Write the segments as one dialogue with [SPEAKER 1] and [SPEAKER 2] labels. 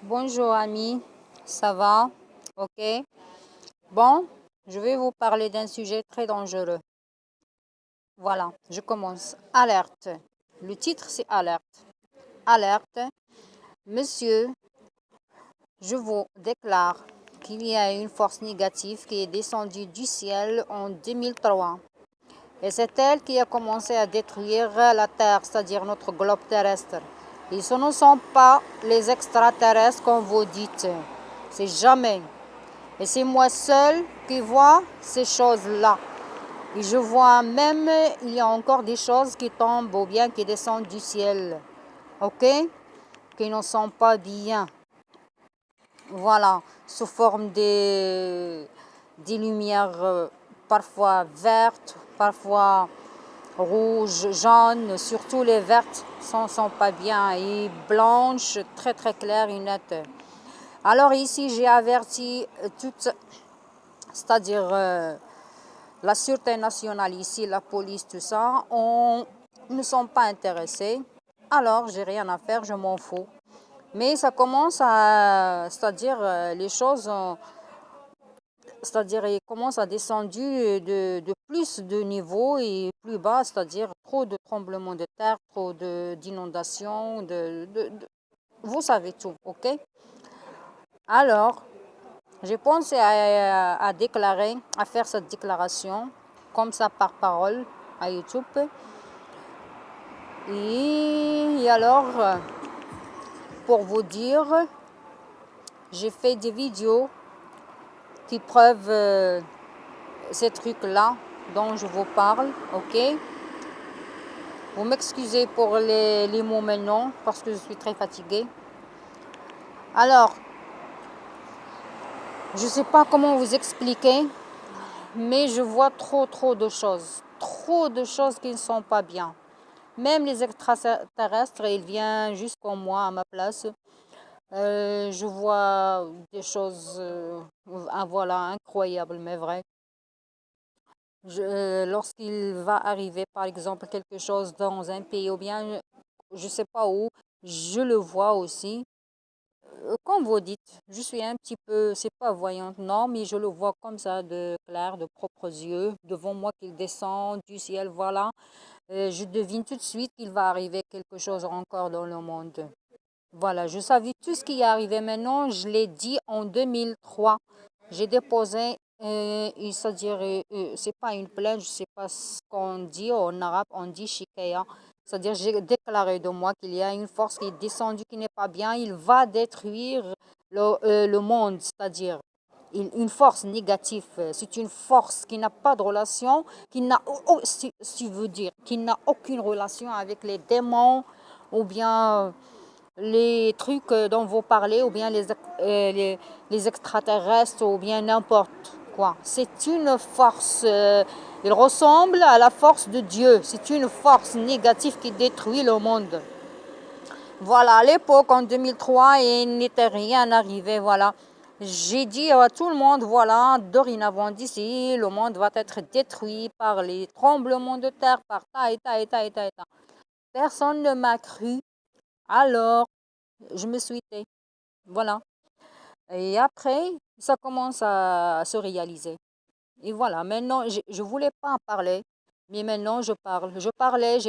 [SPEAKER 1] Bonjour amis, ça va? Ok. Bon, je vais vous parler d'un sujet très dangereux. Voilà, je commence. Alerte. Le titre c'est Alerte. Alerte. Monsieur, je vous déclare qu'il y a une force négative qui est descendue du ciel en 2003. Et c'est elle qui a commencé à détruire la Terre, c'est-à-dire notre globe terrestre. Et ce ne sont pas les extraterrestres comme vous dites. C'est jamais. Et c'est moi seul qui vois ces choses-là. Et je vois même, il y a encore des choses qui tombent ou bien qui descendent du ciel. Ok? Qui ne sont pas bien. Voilà, sous forme des lumières parfois vertes, parfois rouges, jaunes, surtout les vertes sont pas bien et blanches, très très claires et nettes. Alors ici, j'ai averti toute, c'est-à-dire la sûreté nationale ici, la police, tout ça, on ne sont pas intéressés. Alors, j'ai rien à faire, je m'en fous. Mais ça commence à, c'est-à-dire les choses, c'est-à-dire il commence à descendre de plus de niveau et plus bas, c'est-à-dire trop de tremblements de terre, trop d'inondations, vous savez tout, ok? Alors, j'ai pensé à déclarer, à faire cette déclaration, comme ça par parole, à YouTube. Et alors, pour vous dire, j'ai fait des vidéos qui prouvent ces trucs-là dont je vous parle, ok? Vous m'excusez pour les mots maintenant, parce que je suis très fatiguée. Alors, je ne sais pas comment vous expliquer, mais je vois trop de choses. Trop de choses qui ne sont pas bien. Même les extraterrestres, ils viennent jusqu'à moi, à ma place. Je vois des choses, voilà, incroyables, mais vraies. Lorsqu'il va arriver, par exemple, quelque chose dans un pays ou bien, je ne sais pas où, je le vois aussi. Comme vous dites, je suis un petit peu, c'est pas voyante, non, mais je le vois comme ça, de clair, de propres yeux, devant moi qu'il descend du ciel, voilà. Je devine tout de suite qu'il va arriver quelque chose encore dans le monde. Voilà, je savais tout ce qui est arrivé maintenant, je l'ai dit en 2003. J'ai déposé, c'est-à-dire, c'est pas une plainte, je sais pas ce qu'on dit en arabe, on dit shikaya. C'est-à-dire, j'ai déclaré de moi qu'il y a une force qui est descendue, qui n'est pas bien, il va détruire le monde, c'est-à-dire une force négative. C'est une force qui n'a pas de relation, qui n'a, si veut dire, qui n'a aucune relation avec les démons ou bien les trucs dont vous parlez, ou bien les extraterrestres, ou bien n'importe quoi. C'est une force, il ressemble à la force de Dieu. C'est une force négative qui détruit le monde. Voilà, à l'époque, en 2003, il n'était rien arrivé, voilà. J'ai dit à tout le monde, voilà, dorénavant d'ici, le monde va être détruit par les tremblements de terre, par ta et ta et ta et ta et ta. Personne ne m'a cru. Alors, je me suis tais. Voilà. Et après, ça commence à se réaliser. Et voilà, maintenant, je ne voulais pas en parler, mais maintenant, je parle. J'ai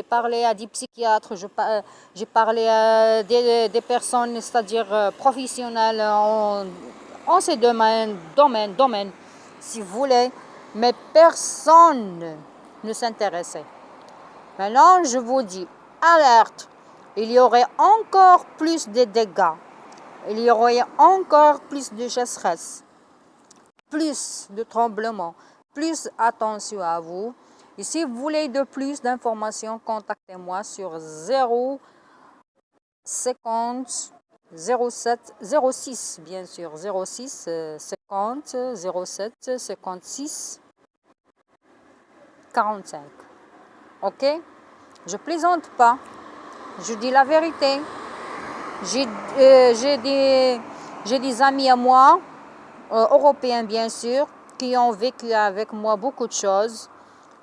[SPEAKER 1] parlé à des psychiatres, j'ai parlé à des personnes, c'est-à-dire professionnelles en ces domaines, si vous voulez, mais personne ne s'intéressait. Maintenant, je vous dis, alerte, il y aurait encore plus de dégâts. Il y aurait encore plus de sécheresse, plus de tremblements, plus attention à vous. Et si vous voulez de plus d'informations, contactez-moi sur 050 07 06, bien sûr, 06 50 07 56 45. Ok? Je plaisante pas, je dis la vérité. J'ai des amis à moi, européens bien sûr, qui ont vécu avec moi beaucoup de choses.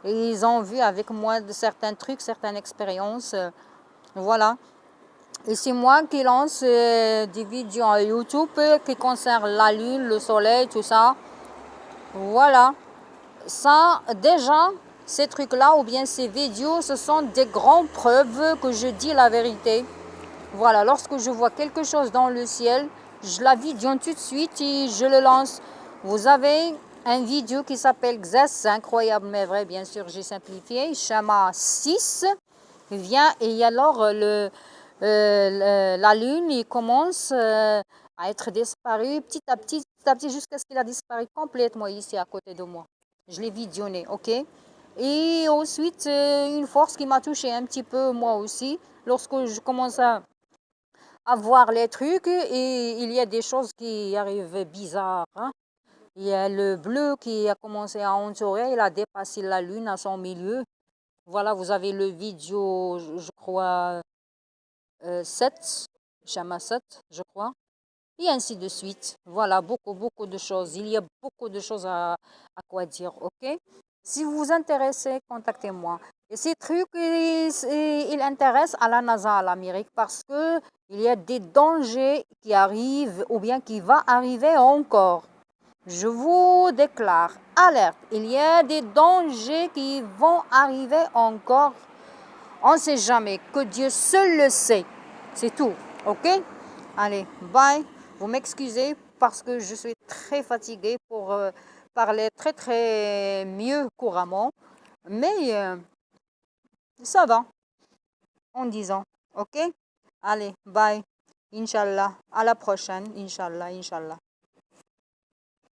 [SPEAKER 1] Et ils ont vu avec moi de certains trucs, certaines expériences. Voilà. Et c'est moi qui lance des vidéos à YouTube qui concernent la lune, le soleil, tout ça. Voilà. Ça, déjà, ces trucs-là ou bien ces vidéos, ce sont des grandes preuves que je dis la vérité. Voilà, lorsque je vois quelque chose dans le ciel, je la visionne tout de suite et je le lance. Vous avez un vidéo qui s'appelle XES, c'est incroyable mais vrai, bien sûr, j'ai simplifié. Shama 6 vient et alors la lune il commence à être disparu petit à petit jusqu'à ce qu'il a disparu complètement ici à côté de moi. Je l'ai visionné, ok? Et ensuite, une force qui m'a touché un petit peu moi aussi, lorsque je commence à voir les trucs et il y a des choses qui arrivent bizarres. Hein. Il y a le bleu qui a commencé à entourer, il a dépassé la lune à son milieu. Voilà, vous avez le vidéo, je crois, 7, Shama 7, je crois, et ainsi de suite. Voilà, beaucoup de choses. Il y a beaucoup de choses à quoi dire, ok? Si vous vous intéressez, contactez-moi. Et ces trucs, ils intéressent à la NASA, à l'Amérique, parce que il y a des dangers qui arrivent ou bien qui vont arriver encore. Je vous déclare, alerte, il y a des dangers qui vont arriver encore. On ne sait jamais, que Dieu seul le sait. C'est tout, ok? Allez, bye. Vous m'excusez parce que je suis très fatiguée pour parler très mieux couramment. Mais ça va en disant, ok? Allez, bye. Inch'Allah. À la prochaine. Inch'Allah, Inch'Allah.